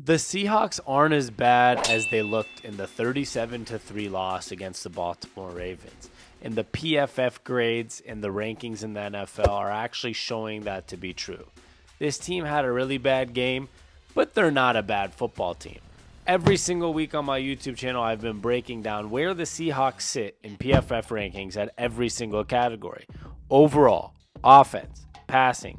The Seahawks aren't as bad as they looked in the 37-3 loss against the Baltimore Ravens. And the PFF grades and the rankings in the NFL are actually showing that to be true. This team had a really bad game, but they're not a bad football team. Every single week on my YouTube channel, I've been breaking down where the Seahawks sit in PFF rankings at every single category. Overall, offense, passing,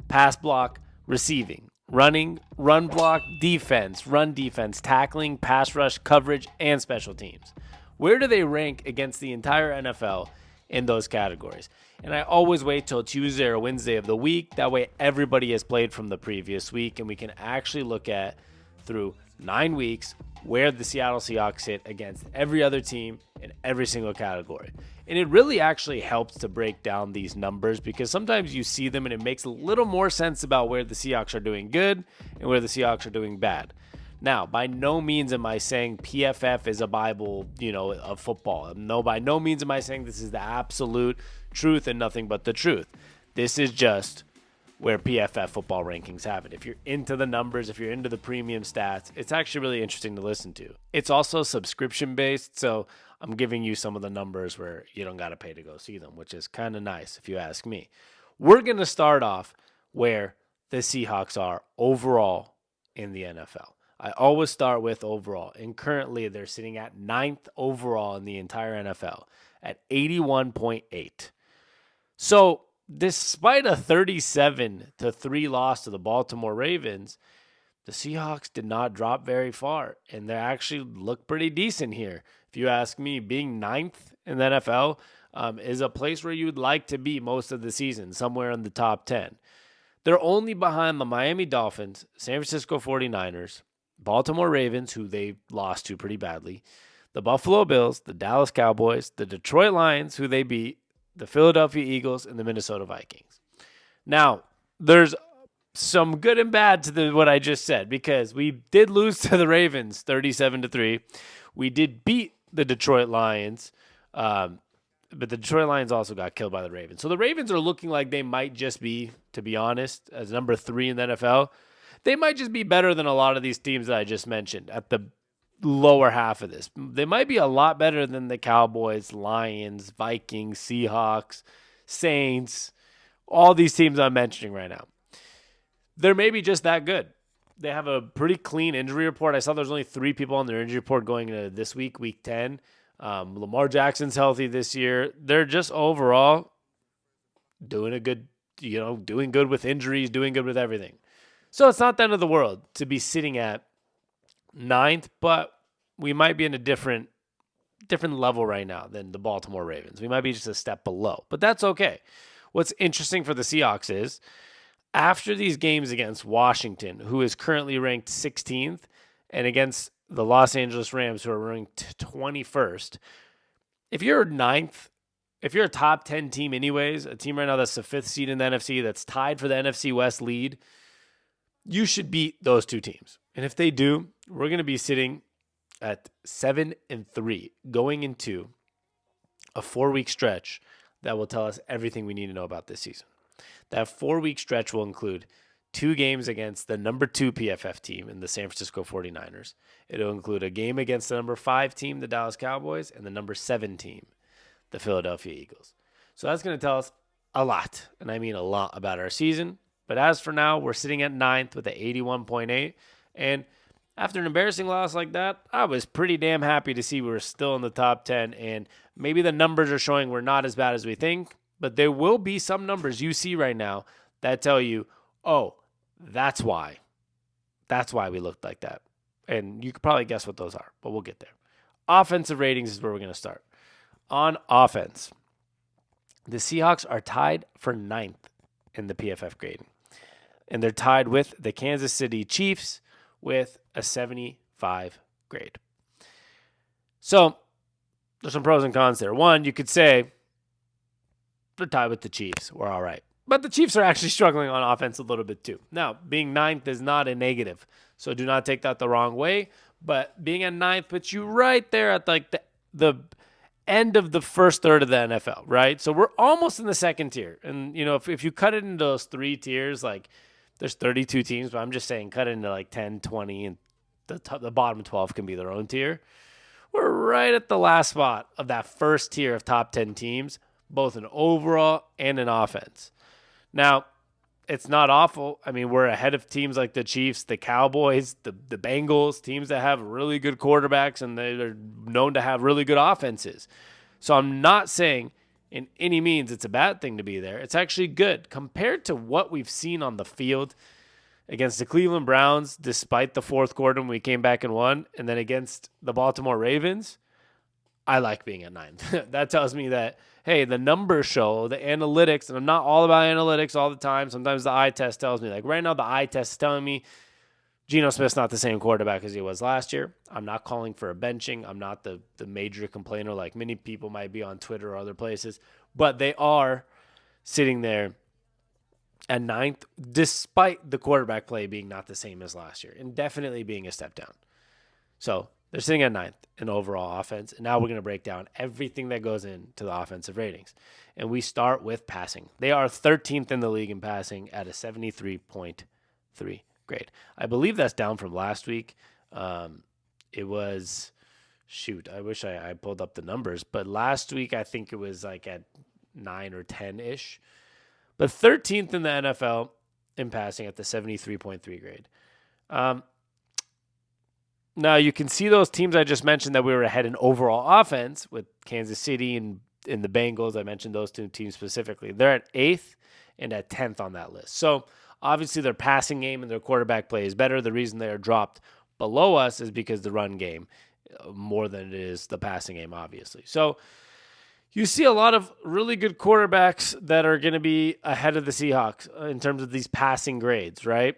pass block, receiving, running, run block, defense, run defense, tackling, pass rush, coverage, and special teams. Where do they rank against the entire NFL in those categories? And I always wait till Tuesday or Wednesday of the week. That way everybody has played from the previous week, and we can actually look at through 9 weeks where the Seattle Seahawks sit against every other team in every single category. And it really actually helps to break down these numbers because sometimes you see them and it makes a little more sense about where the Seahawks are doing good and where the Seahawks are doing bad. Now, by no means am I saying PFF is a Bible, of football. No, by no means am I saying this is the absolute truth and nothing but the truth. This is just where PFF football rankings have it. If you're into the numbers, if you're into the premium stats, it's actually really interesting to listen to. It's also subscription based, so I'm giving you some of the numbers where you don't got to pay to go see them, which is kind of nice if you ask me. We're going to start off where the Seahawks are overall in the NFL. I always start with overall, and currently they're sitting at 9th overall in the entire NFL at 81.8. So, despite a 37-3 loss to the Baltimore Ravens, the Seahawks did not drop very far, and they actually look pretty decent here. If you ask me, being 9th in the NFL is a place where you'd like to be most of the season, somewhere in the top 10. They're only behind the Miami Dolphins, San Francisco 49ers, Baltimore Ravens, who they lost to pretty badly, the Buffalo Bills, the Dallas Cowboys, the Detroit Lions, who they beat, the Philadelphia Eagles, and the Minnesota Vikings. Now, there's some good and bad to what I just said because we did lose to the Ravens 37-3. We did beat the Detroit Lions, but the Detroit Lions also got killed by the Ravens. So the Ravens are looking like they might just be, to be honest, as number 3 in the NFL, they might just be better than a lot of these teams that I just mentioned at the lower half of this. They might be a lot better than the Cowboys, Lions, Vikings, Seahawks, Saints, all these teams I'm mentioning right now. They're maybe just that good. They have a pretty clean injury report. I saw there's only 3 people on their injury report going into this week, week 10. Lamar Jackson's healthy this year. They're just overall doing doing good with injuries, doing good with everything. So it's not the end of the world to be sitting at 9th, but we might be in a different level right now than the Baltimore Ravens. We might be just a step below, but that's okay. What's interesting for the Seahawks is after these games against Washington, who is currently ranked 16th, and against the Los Angeles Rams, who are ranked 21st, if you're 9th, if you're a top 10 team anyways, a team right now that's the 5th seed in the NFC that's tied for the NFC West lead, you should beat those 2 teams. And if they do, we're going to be sitting at 7-3 going into a 4-week stretch that will tell us everything we need to know about this season. That 4-week stretch will include 2 games against the number 2 PFF team in the San Francisco 49ers. It'll include a game against the number 5 team, the Dallas Cowboys, and the number 7 team, the Philadelphia Eagles. So that's going to tell us a lot, and I mean a lot about our season. But as for now, we're sitting at 9th with an 81.8. And after an embarrassing loss like that, I was pretty damn happy to see we were still in the top 10. And maybe the numbers are showing we're not as bad as we think. But there will be some numbers you see right now that tell you, oh, that's why. That's why we looked like that. And you could probably guess what those are, but we'll get there. Offensive ratings is where we're going to start. On offense, the Seahawks are tied for 9th in the PFF grading. And they're tied with the Kansas City Chiefs with a 75 grade. So there's some pros and cons there. One, you could say they're tied with the Chiefs. We're all right. But the Chiefs are actually struggling on offense a little bit too. Now, being 9th is not a negative, so do not take that the wrong way. But being at 9th puts you right there at like the end of the first third of the NFL, right? So we're almost in the second tier. And, if you cut it into those 3 tiers, like There's 32 teams, but I'm just saying cut into like 10, 20, and the bottom 12 can be their own tier. We're right at the last spot of that first tier of top 10 teams, both in overall and in offense. Now, it's not awful. I mean, we're ahead of teams like the Chiefs, the Cowboys, the Bengals, teams that have really good quarterbacks and they're known to have really good offenses. So I'm not saying in any means it's a bad thing to be there. It's actually good compared to what we've seen on the field against the Cleveland Browns, despite the fourth quarter when we came back and won, and then against the Baltimore Ravens. I like being at 9. That tells me that, hey, the numbers show, the analytics, and I'm not all about analytics all the time. Sometimes the eye test tells me, like right now the eye test is telling me Geno Smith's not the same quarterback as he was last year. I'm not calling for a benching. I'm not the major complainer like many people might be on Twitter or other places. But they are sitting there at 9th, despite the quarterback play being not the same as last year and definitely being a step down. So they're sitting at 9th in overall offense. And now we're going to break down everything that goes into the offensive ratings. And we start with passing. They are 13th in the league in passing at a 73.3 grade. I believe that's down from last week. It was, I wish I pulled up the numbers. But last week, I think it was like at 9 or 10-ish. But 13th in the NFL in passing at the 73.3 grade. Now, you can see those teams I just mentioned that we were ahead in overall offense with Kansas City and the Bengals. I mentioned those two teams specifically. They're at 8th and at 10th on that list. So, obviously, their passing game and their quarterback play is better. The reason they are dropped below us is because the run game more than it is the passing game, obviously. So, you see a lot of really good quarterbacks that are going to be ahead of the Seahawks in terms of these passing grades, right?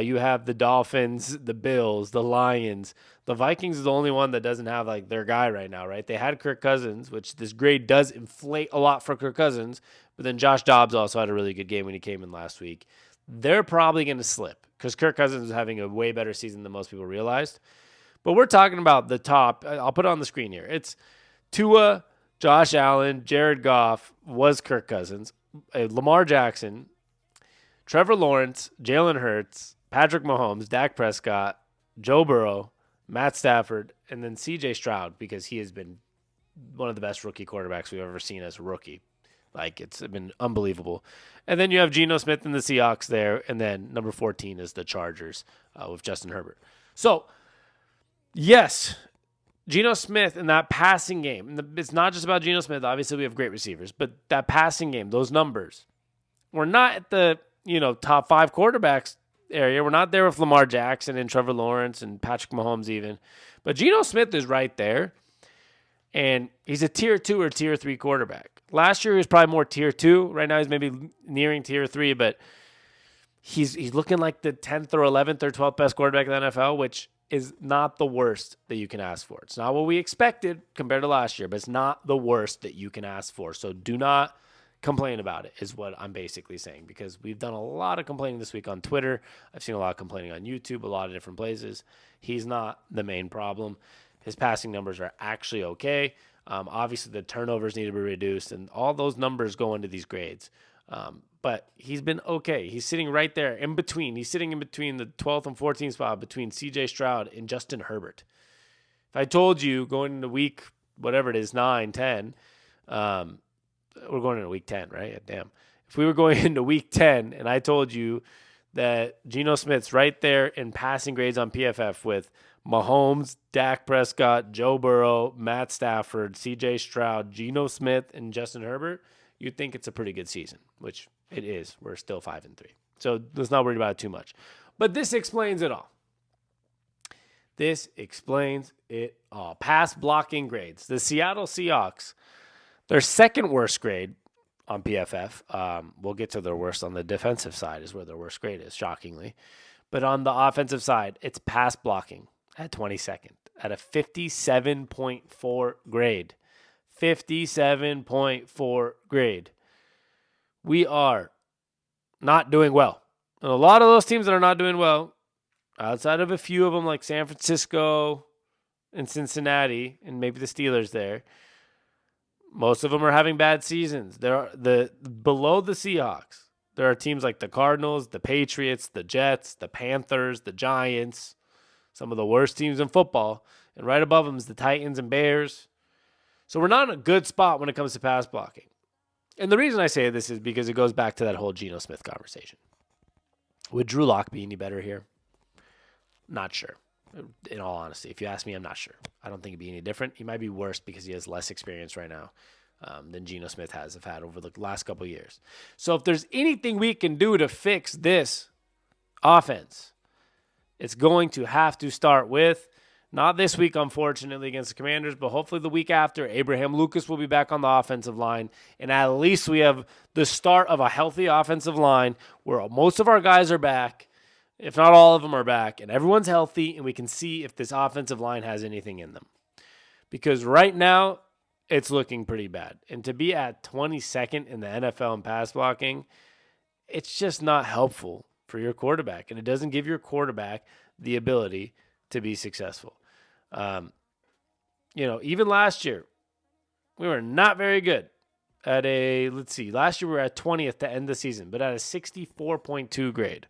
You have the Dolphins, the Bills, the Lions. The Vikings is the only one that doesn't have like their guy right now, right? They had Kirk Cousins, which this grade does inflate a lot for Kirk Cousins, but then Josh Dobbs also had a really good game when he came in last week. They're probably going to slip because Kirk Cousins is having a way better season than most people realized. But we're talking about the top. I'll put it on the screen here. It's Tua, Josh Allen, Jared Goff, was Kirk Cousins, Lamar Jackson, Trevor Lawrence, Jalen Hurts, Patrick Mahomes, Dak Prescott, Joe Burrow, Matt Stafford, and then C.J. Stroud because he has been one of the best rookie quarterbacks we've ever seen as a rookie. Like, it's been unbelievable. And then you have Geno Smith and the Seahawks there, and then number 14 is the Chargers with Justin Herbert. So, yes, Geno Smith in that passing game, and it's not just about Geno Smith. Obviously, we have great receivers, but that passing game, those numbers, we're not at the top 5 quarterbacks area. We're not there with Lamar Jackson and Trevor Lawrence and Patrick Mahomes even. But Geno Smith is right there, and he's a tier 2 or tier 3 quarterback. Last year, he was probably more tier 2. Right now, he's maybe nearing tier 3, but he's looking like the 10th or 11th or 12th best quarterback in the NFL, which is not the worst that you can ask for. It's not what we expected compared to last year, but it's not the worst that you can ask for. So do not complain about it is what I'm basically saying, because we've done a lot of complaining this week on Twitter. I've seen a lot of complaining on YouTube, a lot of different places. He's not the main problem. His passing numbers are actually okay. Obviously, the turnovers need to be reduced, and all those numbers go into these grades. But he's been okay. He's sitting right there in between. He's sitting in between the 12th and 14th spot between C.J. Stroud and Justin Herbert. If I told you going into week, whatever it is, 9, 10, we're going into week 10, right? Damn. If we were going into week 10 and I told you that Geno Smith's right there in passing grades on PFF with Mahomes, Dak Prescott, Joe Burrow, Matt Stafford, C.J. Stroud, Geno Smith, and Justin Herbert, you'd think it's a pretty good season, which it is. We're still 5-3. So let's not worry about it too much. But this explains it all. This explains it all. Pass blocking grades. The Seattle Seahawks, their second worst grade on PFF. We'll get to their worst on the defensive side is where their worst grade is, shockingly. But on the offensive side, it's pass blocking at 22nd at a 57.4 grade. 57.4 grade. We are not doing well. And a lot of those teams that are not doing well, outside of a few of them like San Francisco and Cincinnati and maybe the Steelers there, most of them are having bad seasons. They're below the Seahawks. There are teams like the Cardinals, the Patriots, the Jets, the Panthers, the Giants, some of the worst teams in football. And right above them is the Titans and Bears. So we're not in a good spot when it comes to pass blocking. And the reason I say this is because it goes back to that whole Geno Smith conversation. Would Drew Lock be any better here? Not sure. In all honesty, if you ask me, I'm not sure. I don't think it'd be any different. He might be worse because he has less experience right now than Geno Smith have had over the last couple of years. So if there's anything we can do to fix this offense, it's going to have to start with, not this week, unfortunately, against the Commanders, but hopefully the week after, Abraham Lucas will be back on the offensive line, and at least we have the start of a healthy offensive line where most of our guys are back, if not all of them are back, and everyone's healthy, and we can see if this offensive line has anything in them. Because right now, it's looking pretty bad. And to be at 22nd in the NFL in pass blocking, it's just not helpful for your quarterback. And it doesn't give your quarterback the ability to be successful. Even last year, we were not very good at last year we were at 20th to end the season, but at a 64.2 grade.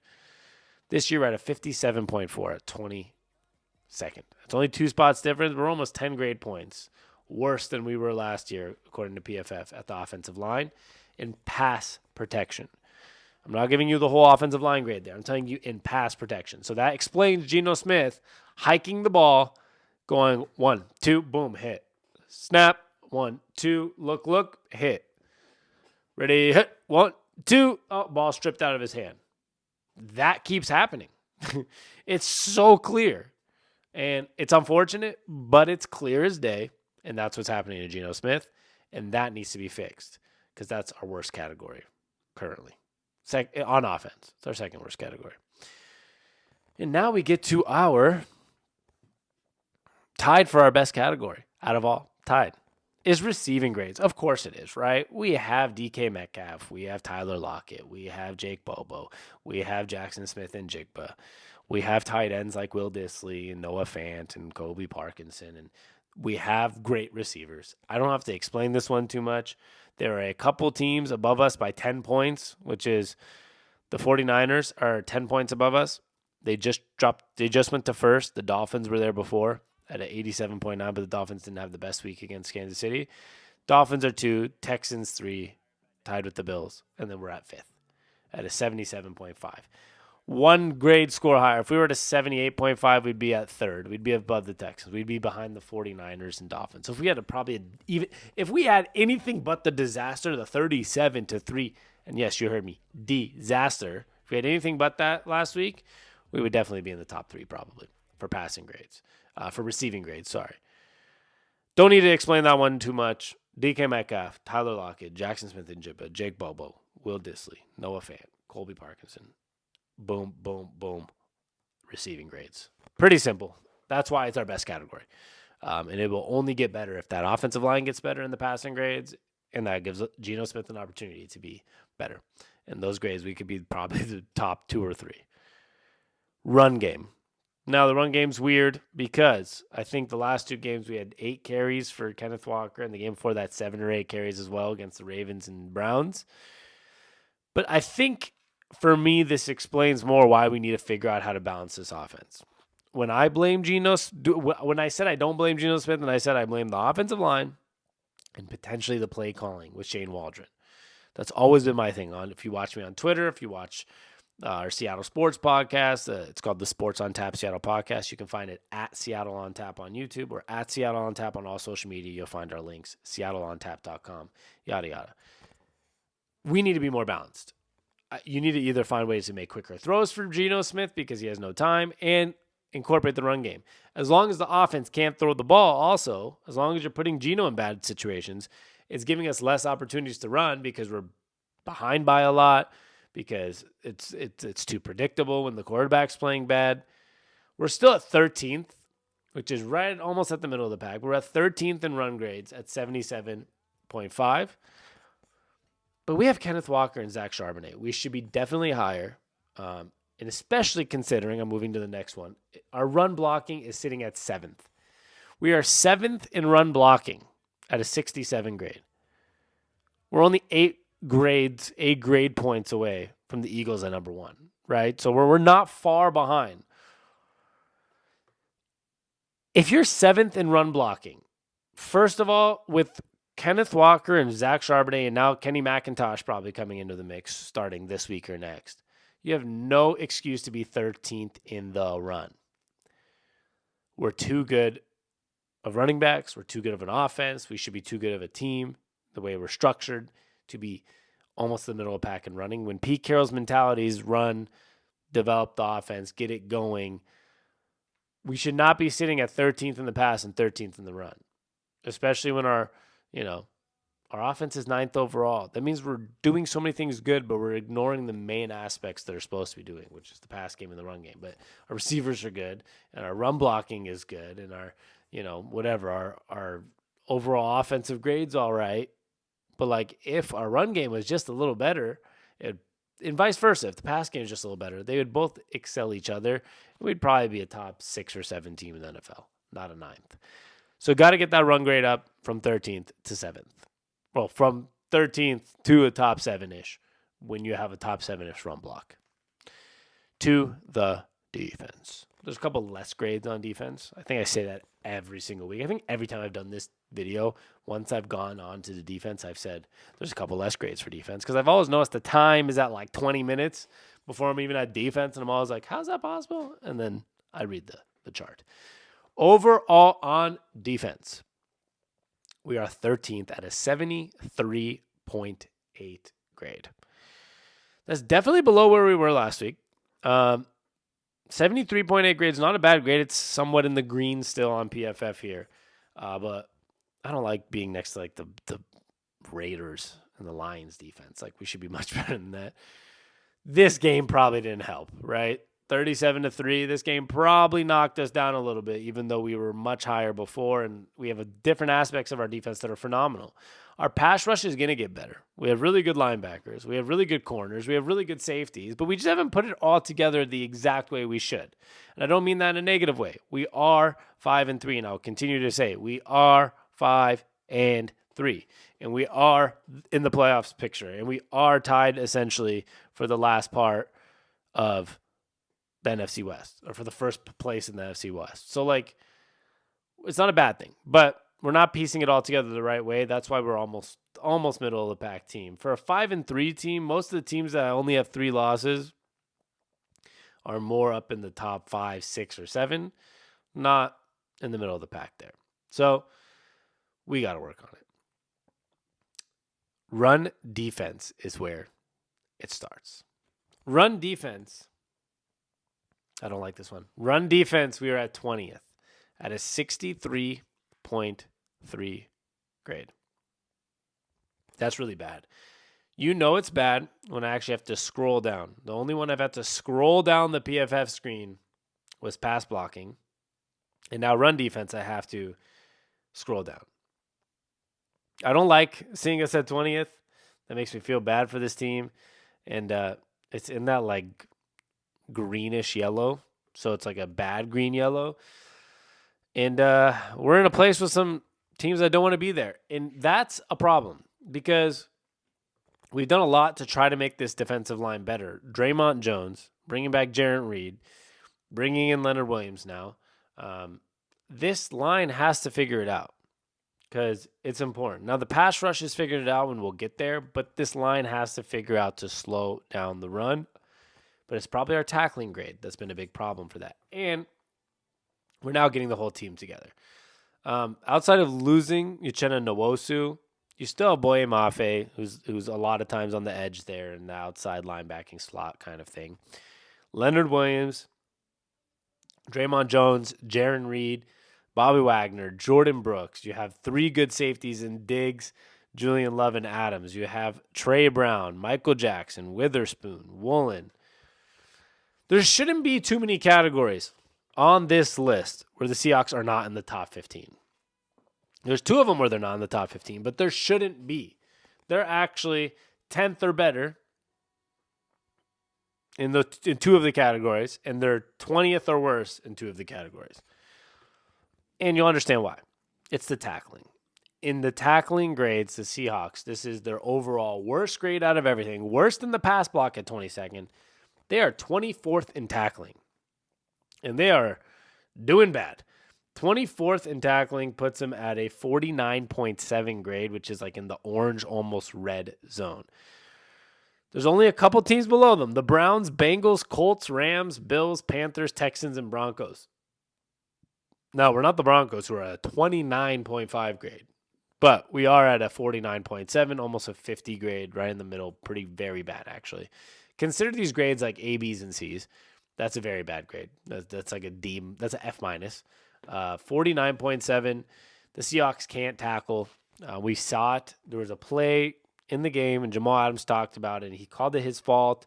This year we're at a 57.4 at 22nd. It's only 2 spots difference. We're almost 10 grade points worse than we were last year, according to PFF, at the offensive line in pass protection. I'm not giving you the whole offensive line grade there. I'm telling you in pass protection. So that explains Geno Smith hiking the ball, going 1, 2, boom, hit. Snap, 1, 2, look, hit. Ready, hit, 1, 2, ball stripped out of his hand. That keeps happening. It's so clear. And it's unfortunate, but it's clear as day. And that's what's happening to Geno Smith. And that needs to be fixed because that's our worst category currently. On offense. It's our second worst category. And now we get to our tied for our best category out of all. Tied. Is receiving grades. Of course it is, right? We have DK Metcalf. We have Tyler Lockett. We have Jake Bobo. We have Jackson Smith and Jigba. We have tight ends like Will Dissly and Noah Fant and Kobe Parkinson. And we have great receivers. I don't have to explain this one too much. There are a couple teams above us by 10 points, which is the 49ers are 10 points above us. They just went to first. The Dolphins were there before at an 87.9, but the Dolphins didn't have the best week against Kansas City. Dolphins are 2, Texans 3, tied with the Bills, and then we're at 5th at a 77.5. 1 grade score higher. If we were at a 78.5, we'd be at 3rd. We'd be above the Texans. We'd be behind the 49ers and Dolphins. So if we had if we had anything but the disaster, the 37-3, and yes, you heard me, disaster. If we had anything but that last week, we would definitely be in the top 3 probably for passing grades. For receiving grades, sorry. Don't need to explain that one too much. DK Metcalf, Tyler Lockett, Jackson Smith and Jigba, Jake Bobo, Will Dissly, Noah Fant, Colby Parkinson. Boom, boom, boom. Receiving grades. Pretty simple. That's why it's our best category. And it will only get better if that offensive line gets better in the passing grades, and that gives Geno Smith an opportunity to be better. And those grades, we could be probably the top 2 or 3. Run game. Now, the run game's weird because I think the last 2 games we had 8 carries for Kenneth Walker, and the game before that 7 or 8 carries as well against the Ravens and Browns. But I think, for me, this explains more why we need to figure out how to balance this offense. When I said I don't blame Geno Smith, and I said I blame the offensive line and potentially the play calling with Shane Waldron. That's always been my thing. If you watch me on Twitter, if you watch our Seattle Sports podcast, it's called the Sports on Tap Seattle podcast. You can find it at Seattle on Tap on YouTube or at Seattle on Tap on all social media. You'll find our links, seattleontap.com, yada, yada. We need to be more balanced. You need to either find ways to make quicker throws for Geno Smith because he has no time and incorporate the run game. As long as the offense can't throw the ball also, as long as you're putting Geno in bad situations, it's giving us less opportunities to run because we're behind by a lot, because it's too predictable when the quarterback's playing bad. We're still at 13th, which is right almost at the middle of the pack. We're at 13th in run grades at 77.5. But we have Kenneth Walker and Zach Charbonnet. We should be definitely higher, and especially considering, I'm moving to the next one, our run blocking is sitting at 7th. We are 7th in run blocking at a 67 grade. We're only 8 grade points away from the Eagles at number 1, right? So we're not far behind. If you're 7th in run blocking, first of all, with Kenneth Walker and Zach Charbonnet and now Kenny McIntosh probably coming into the mix starting this week or next, you have no excuse to be 13th in the run. We're too good of running backs. We're too good of an offense. We should be too good of a team, the way we're structured, to be almost the middle of the pack in running. When Pete Carroll's mentality is run, develop the offense, get it going, we should not be sitting at 13th in the pass and 13th in the run, especially when our offense is 9th overall. That means we're doing so many things good, but we're ignoring the main aspects that are supposed to be doing, which is the pass game and the run game. But our receivers are good, and our run blocking is good, and our overall offensive grade's all right. But like if our run game was just a little better, and vice versa, if the pass game is just a little better, they would both excel each other. We'd probably be a top 6 or 7 team in the NFL, not a 9th. So got to get that run grade up from 13th to 7th. Well, from 13th to a top 7-ish when you have a top 7-ish run block. To the defense. There's a couple less grades on defense. I think I say that every single week. I think every time I've done this video, once I've gone on to the defense, I've said there's a couple less grades for defense because I've always noticed the time is at like 20 minutes before I'm even at defense, and I'm always like, how's that possible? And then I read the chart. Overall on defense, we are 13th at a 73.8 grade. That's definitely below where we were last week. 73.8 grade is not a bad grade. It's somewhat in the green still on PFF here. But I don't like being next to like the Raiders and the Lions defense. Like we should be much better than that. This game probably didn't help, right? 37-3. This game probably knocked us down a little bit, even though we were much higher before, and we have different aspects of our defense that are phenomenal. Our pass rush is going to get better. We have really good linebackers. We have really good corners. We have really good safeties, but we just haven't put it all together the exact way we should. And I don't mean that in a negative way. We are 5-3, and I'll continue to say we are 5-3, and we are in the playoffs picture, and we are tied essentially for the last part of the NFC West, or for the first place in the NFC West. So, like, it's not a bad thing, but we're not piecing it all together the right way. That's why we're almost middle of the pack team. For a 5-3 team, most of the teams that only have 3 losses are more up in the top 5, 6, or 7, not in the middle of the pack there. So we got to work on it. Run defense is where it starts. Run defense. I don't like this one. Run defense, we are at 20th at a 63.3 grade. That's really bad. You know it's bad when I actually have to scroll down. The only one I've had to scroll down the PFF screen was pass blocking. And now run defense, I have to scroll down. I don't like seeing us at 20th. That makes me feel bad for this team. And it's in that like greenish yellow. So it's like a bad green yellow. And we're in a place with some teams that don't want to be there. And that's a problem because we've done a lot to try to make this defensive line better. Draymond Jones, bringing back Jarrett Reed, bringing in Leonard Williams now. This line has to figure it out because it's important. Now, the pass rush has figured it out and we'll get there, but this line has to figure out to slow down the run. But it's probably our tackling grade that's been a big problem for that. And we're now getting the whole team together. Outside of losing Uchenna Nwosu, you still have Boye Mafe, who's a lot of times on the edge there in the outside linebacking slot kind of thing. Leonard Williams, Draymond Jones, Jaron Reed, Bobby Wagner, Jordan Brooks. You have 3 good safeties in Diggs, Julian Love, and Adams. You have Trey Brown, Michael Jackson, Witherspoon, Woolen. There shouldn't be too many categories on this list where the Seahawks are not in the top 15. There's 2 of them where they're not in the top 15, but there shouldn't be. They're actually 10th or better in 2 of the categories, and they're 20th or worse in 2 of the categories. And you'll understand why. It's the tackling. in the tackling grades, the Seahawks, this is their overall worst grade out of everything, worse than the pass block at 22nd. They are 24th in tackling, and they are doing bad. 24th in tackling puts them at a 49.7 grade, which is like in the orange, almost red zone. There's only a couple teams below them: the Browns, Bengals, Colts, Rams, Bills, Panthers, Texans, and Broncos. No, we're not the Broncos, who are at a 29.5 grade. But we are at a 49.7, almost a 50 grade, right in the middle. Very bad, actually. Consider these grades like A, Bs, and Cs. That's a very bad grade. That's like a D. That's an F minus. 49.7. The Seahawks can't tackle. We saw it. There was a play in the game, and Jamal Adams talked about it, and he called it his fault.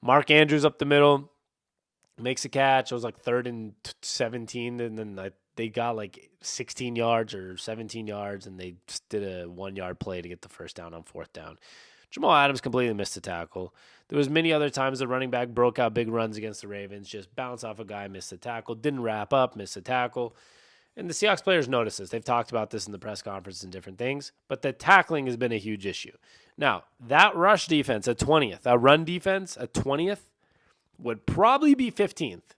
Mark Andrews up the middle, makes a catch. It was like 3rd and 17, and then they got like 16 yards or 17 yards, and they just did a 1-yard play to get the first down on 4th down. Jamal Adams completely missed the tackle. There was many other times the running back broke out big runs against the Ravens, just bounced off a guy, missed the tackle, didn't wrap up, missed the tackle. And the Seahawks players notice this. They've talked about this in the press conference and different things, but the tackling has been a huge issue. Now, that rush defense at 20th, that run defense at 20th would probably be 15th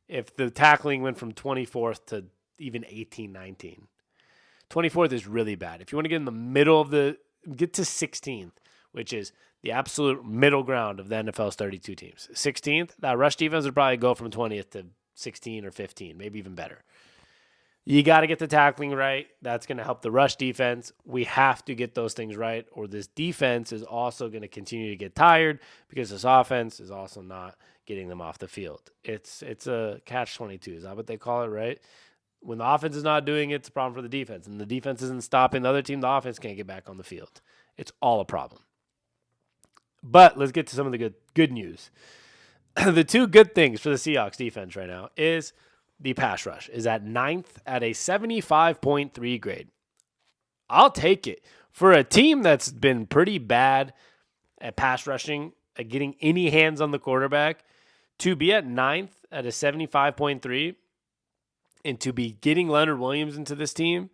if the tackling went from 24th to even 18, 19. 24th is really bad. If you want to get in the middle of get to 16th, which is the absolute middle ground of the NFL's 32 teams. 16th, that rush defense would probably go from 20th to 16 or 15, maybe even better. You got to get the tackling right. That's going to help the rush defense. We have to get those things right, or this defense is also going to continue to get tired because this offense is also not getting them off the field. It's a catch-22. Is that what they call it, right? When the offense is not doing it, it's a problem for the defense. And the defense isn't stopping the other team, the offense can't get back on the field. It's all a problem. But let's get to some of the good news. The two good things for the Seahawks defense right now is the pass rush is at 9th at a 75.3 grade. I'll take it. For a team that's been pretty bad at pass rushing, at getting any hands on the quarterback, to be at 9th at a 75.3 and to be getting Leonard Williams into this team.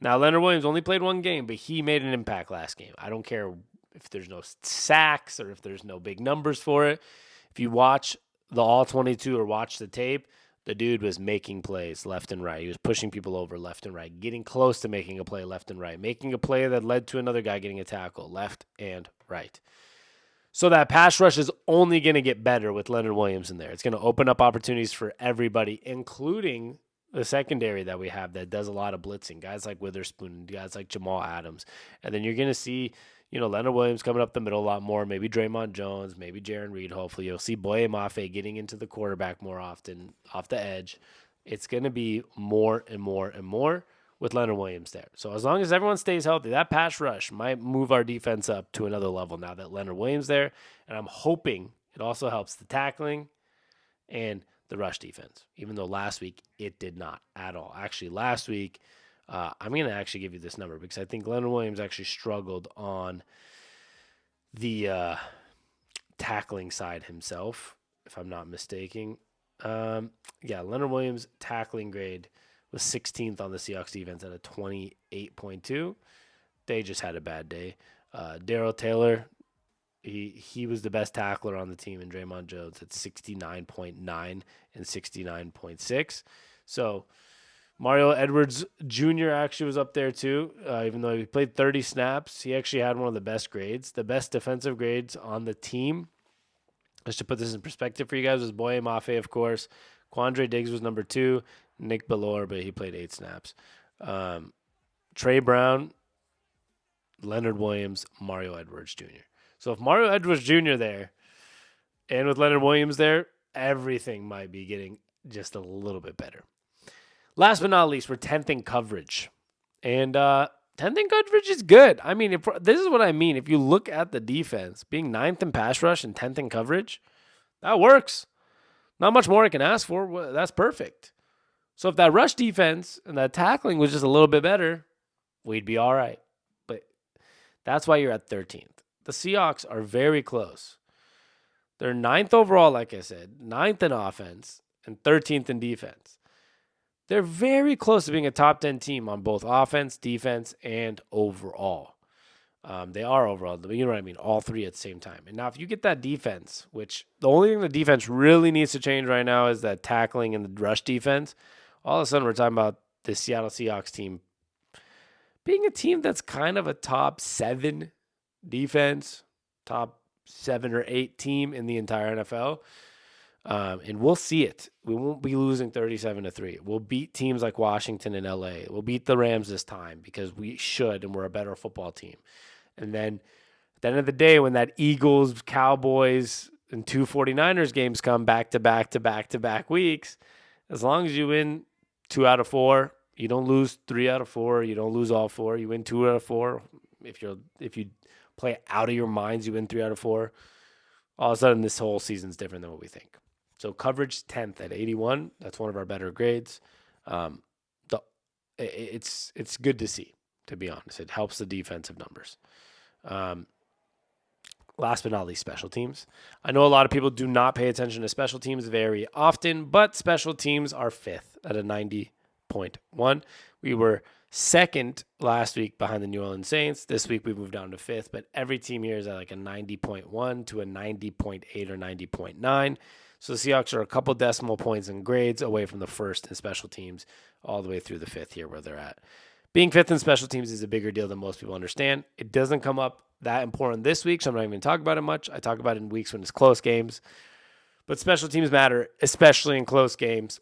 Now, Leonard Williams only played one game, but he made an impact last game. I don't care if there's no sacks or if there's no big numbers for it. If you watch the All 22 or watch the tape, the dude was making plays left and right. He was pushing people over left and right, getting close to making a play left and right, making a play that led to another guy getting a tackle left and right. So that pass rush is only going to get better with Leonard Williams in there. It's going to open up opportunities for everybody, including the secondary that we have that does a lot of blitzing. Guys like Witherspoon, guys like Jamal Adams. And then you're going to see, Leonard Williams coming up the middle a lot more, maybe Draymond Jones, maybe Jaron Reed, hopefully. You'll see Boye Mafe getting into the quarterback more often, off the edge. It's going to be more and more and more with Leonard Williams there. So as long as everyone stays healthy, that pass rush might move our defense up to another level now that Leonard Williams there. And I'm hoping it also helps the tackling and the rush defense, even though last week it did not at all. Actually, last week, I'm going to actually give you this number because I think Leonard Williams actually struggled on the tackling side himself, if I'm not mistaken. Leonard Williams' tackling grade was 16th on the Seahawks defense at a 28.2. They just had a bad day. Darrell Taylor, he was the best tackler on the team, and Draymond Jones at 69.9 and 69.6. So Mario Edwards Jr. actually was up there too. Even though he played 30 snaps, he actually had one of the best grades. The best defensive grades on the team, just to put this in perspective for you guys, was Boye Mafe, of course. Quandre Diggs was number 2. Nick Bellore, but he played 8 snaps. Trey Brown, Leonard Williams, Mario Edwards Jr. So if Mario Edwards Jr. there, and with Leonard Williams there, everything might be getting just a little bit better. Last but not least, we're 10th in coverage. And 10th in coverage is good. I mean, this is what I mean. If you look at the defense, being 9th in pass rush and 10th in coverage, that works. Not much more I can ask for. That's perfect. So if that rush defense and that tackling was just a little bit better, we'd be all right. But that's why you're at 13th. The Seahawks are very close. They're 9th overall, like I said, 9th in offense, and 13th in defense. They're very close to being a top 10 team on both offense, defense, and overall. They are overall, you know what I mean? All three at the same time. And now if you get that defense, which the only thing the defense really needs to change right now is that tackling and the rush defense. All of a sudden we're talking about the Seattle Seahawks team being a team that's kind of a top 7 defense, top 7 or 8 team in the entire NFL. And we'll see it. We won't be losing 37-3. We'll beat teams like Washington and LA. We'll beat the Rams this time because we should, and we're a better football team. And then at the end of the day, when that Eagles, Cowboys, and 2 49ers games come back to back weeks, as long as you win 2 out of 4, you don't lose 3 out of 4, you don't lose all 4, you win 2 out of 4. If you play out of your minds, you win 3 out of 4. All of a sudden, this whole season's different than what we think. So coverage 10th at 81. That's one of our better grades. It's good to see, to be honest. It helps the defensive numbers. Last but not least, special teams. I know a lot of people do not pay attention to special teams very often, but special teams are 5th at a 90.1. We were 2nd last week behind the New Orleans Saints. This week we moved down to 5th, but every team here is at like a 90.1 to a 90.8 or 90.9. So the Seahawks are a couple decimal points in grades away from the 1st in special teams all the way through the 5th here where they're at. Being 5th in special teams is a bigger deal than most people understand. It doesn't come up that important this week, so I'm not even talking about it much. I talk about it in weeks when it's close games. But special teams matter, especially in close games.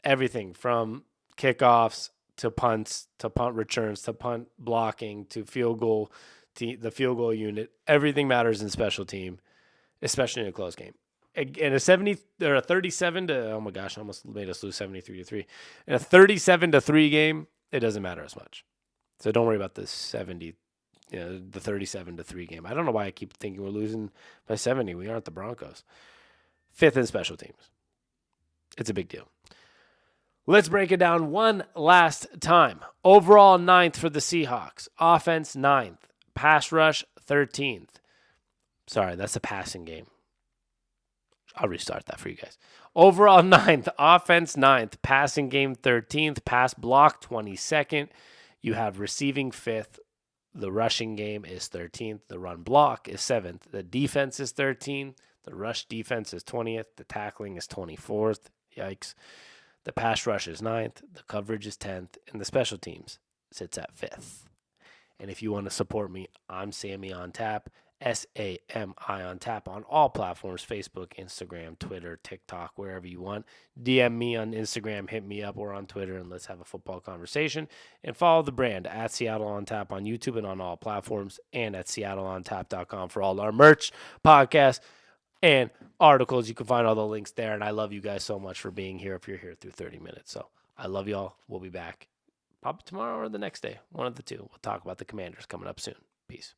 Everything from kickoffs to punts to punt returns to punt blocking to field goal, to the field goal unit. Everything matters in special team, especially in a close game. In a 70 or a 37 to, oh my gosh, I almost made us lose 73-3. In a 37-3 game, it doesn't matter as much. So don't worry about the 70, the 37-3 game. I don't know why I keep thinking we're losing by 70. We aren't the Broncos. 5th in special teams. It's a big deal. Let's break it down one last time. Overall 9th for the Seahawks. Offense 9th. Pass rush 13th. Sorry, that's a passing game. I'll restart that for you guys. Overall 9th, offense 9th, passing game 13th, pass block 22nd. You have receiving 5th. The rushing game is 13th. The run block is 7th. The defense is 13th. The rush defense is 20th. The tackling is 24th. Yikes. The pass rush is 9th. The coverage is 10th. And the special teams sits at 5th. And if you want to support me, I'm Sammy on Tap. SAMI on Tap on all platforms, Facebook, Instagram, Twitter, TikTok, wherever you want. DM me on Instagram, hit me up, or on Twitter, and let's have a football conversation. And follow the brand at Seattle on Tap on YouTube and on all platforms, and at SeattleOnTap.com for all our merch, podcasts, and articles. You can find all the links there, and I love you guys so much for being here if you're here through 30 minutes. So I love y'all. We'll be back probably tomorrow or the next day, one of the two. We'll talk about the Commanders coming up soon. Peace.